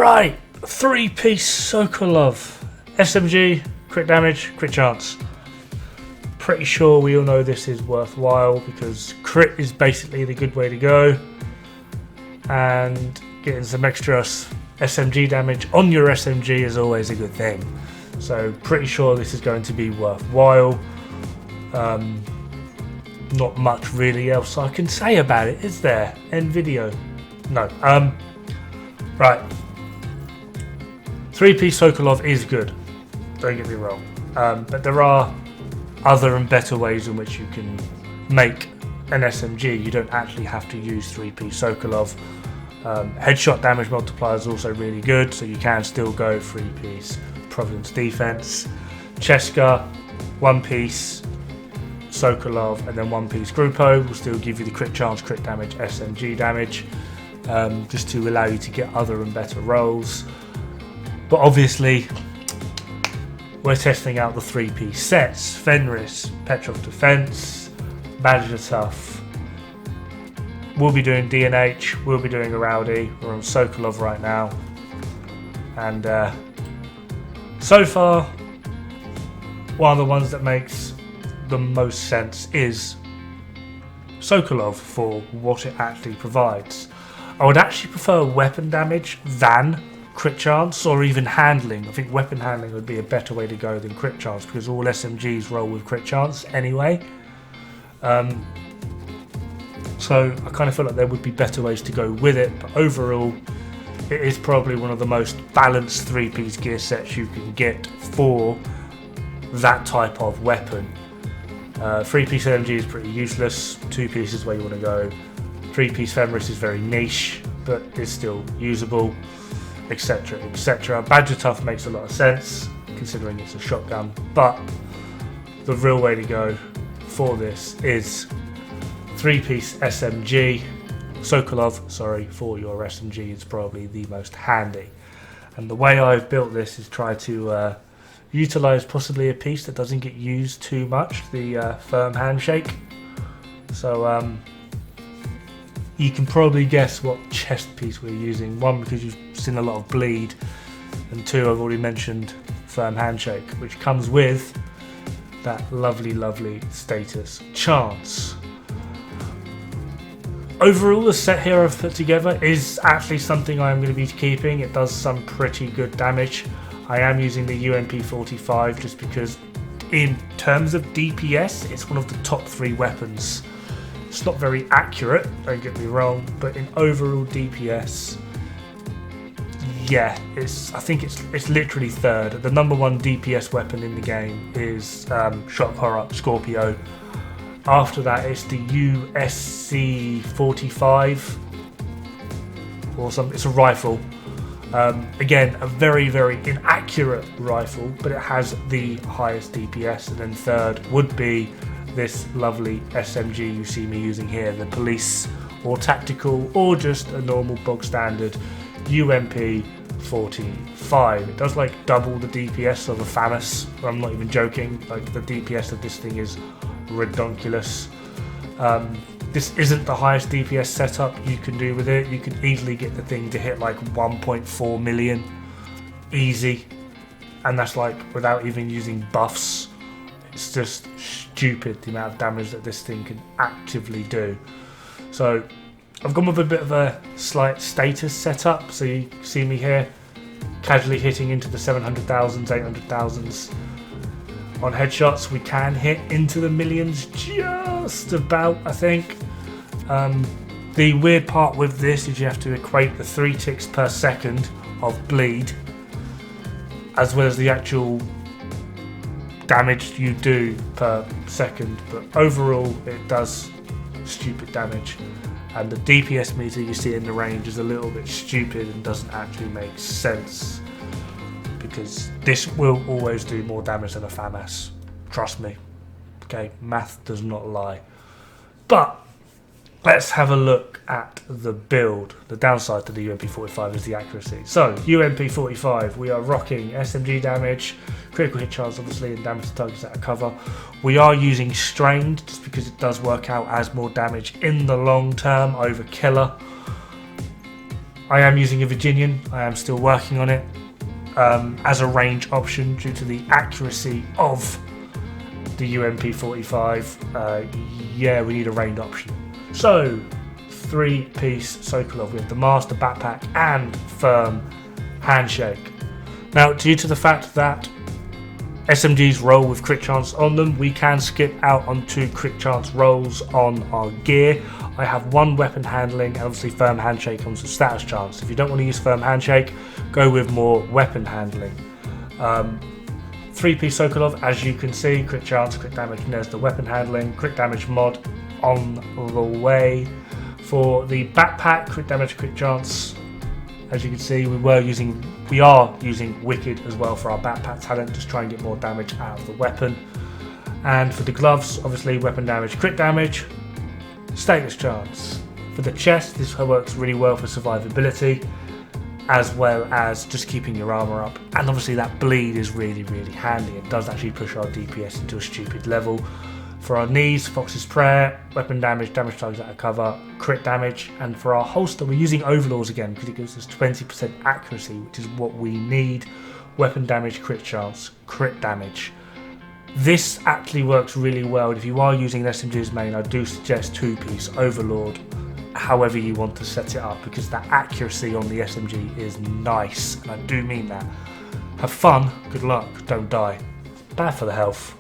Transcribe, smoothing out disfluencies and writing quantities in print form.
Right, 3-piece Sokolov. SMG, crit damage, crit chance. Pretty sure we all know this is worthwhile because crit is basically the good way to go. And getting some extra SMG damage on your SMG is always a good thing. So pretty sure this is going to be worthwhile. Not much really else I can say about it, is there? End video. No. Right. 3-piece Sokolov is good. Don't get me wrong. But there are other and better ways in which you can make an SMG. You don't actually have to use 3-piece Sokolov. Headshot damage multiplier is also really good, so you can still go 3-piece Providence Defense. Cheska, 1-piece Sokolov, and then 1-piece Grupo will still give you the crit chance, crit damage, SMG damage, just to allow you to get other and better rolls. But obviously, we're testing out the 3-piece sets: Fenris, Petrov Defense, Badger Tough. We'll be doing DNH, we'll be doing a Rowdy. We're on Sokolov right now. And so far, one of the ones that makes the most sense is Sokolov for what it actually provides. I would actually prefer weapon damage than crit chance, or even handling. I think weapon handling would be a better way to go than crit chance, because all SMGs roll with crit chance anyway. So I kind of feel like there would be better ways to go with it, but overall it is probably one of the most balanced 3-piece gear sets you can get for that type of weapon. 3-piece LMG is pretty useless, 2-piece is where you want to go, 3-piece Fenris is very niche but is still usable, etc, etc. Badger Tough makes a lot of sense considering it's a shotgun, but the real way to go for this is 3-piece SMG. Sokolov, sorry, for your SMG is probably the most handy. And the way I've built this is try to utilize possibly a piece that doesn't get used too much, the firm handshake. So you can probably guess what chest piece we're using. One, because you've seen a lot of bleed, and two, I've already mentioned firm handshake, which comes with that lovely, lovely status chance. Overall, the set here I've put together is actually something I am going to be keeping. It does some pretty good damage. I am using the UMP45 just because in terms of DPS, it's one of the top 3 weapons. It's not very accurate, don't get me wrong, but in overall DPS, yeah, I think it's literally third. The number 1 DPS weapon in the game is Shock Horror Scorpio. After that, it's the USC45 or something. It's a rifle. Again, a very, very inaccurate rifle, but it has the highest DPS. And then third would be this lovely SMG you see me using here, the police or tactical or just a normal bog standard UMP45. It does like double the DPS of a FAMAS. I'm not even joking. Like the DPS of this thing is redonkulous. This isn't the highest DPS setup you can do with it. You can easily get the thing to hit like 1.4 million easy, and that's like without even using buffs. It's just stupid the amount of damage that this thing can actively do. So I've gone with a bit of a slight status setup. So you see me here casually hitting into the 700,000s, 800,000s. On headshots, we can hit into the millions just about, I think. The weird part with this is you have to equate the 3 ticks per second of bleed as well as the actual damage you do per second. But overall, it does stupid damage. And the DPS meter you see in the range is a little bit stupid and doesn't actually make sense, because this will always do more damage than a FAMAS. Trust me. Okay, math does not lie. But let's have a look at the build. The downside to the UMP45 is the accuracy. So, UMP45, we are rocking SMG damage, critical hit chance obviously, and damage to targets out of cover. We are using strained just because it does work out as more damage in the long term over killer. I am using a Virginian. I am still working on it as a range option due to the accuracy of the UMP45. Yeah, we need a range option. So, 3-piece Sokolov with the master backpack and firm handshake. Now, due to the fact that SMGs roll with crit chance on them, we can skip out on 2 crit chance rolls on our gear. I have 1 weapon handling, and obviously firm handshake comes with status chance. If you don't want to use firm handshake, go with more weapon handling. 3-piece Sokolov, as you can see, crit chance, crit damage, and there's the weapon handling, crit damage mod on the way. For the backpack, crit damage, crit chance, as you can see, we are using Wicked as well for our backpack talent, just try and get more damage out of the weapon. And for the gloves, obviously weapon damage, crit damage, status chance. For the chest, this works really well for survivability, as well as just keeping your armor up. And obviously that bleed is really, really handy. It does actually push our DPS into a stupid level. For our knees, Fox's Prayer, weapon damage, damage targets out of cover, crit damage. And for our holster, we're using Overlords again because it gives us 20% accuracy, which is what we need. Weapon damage, crit chance, crit damage. This actually works really well. If you are using an SMG as main, I do suggest 2-piece Overlord, however you want to set it up, because that accuracy on the SMG is nice, and I do mean that. Have fun, good luck, don't die. Bad for the health.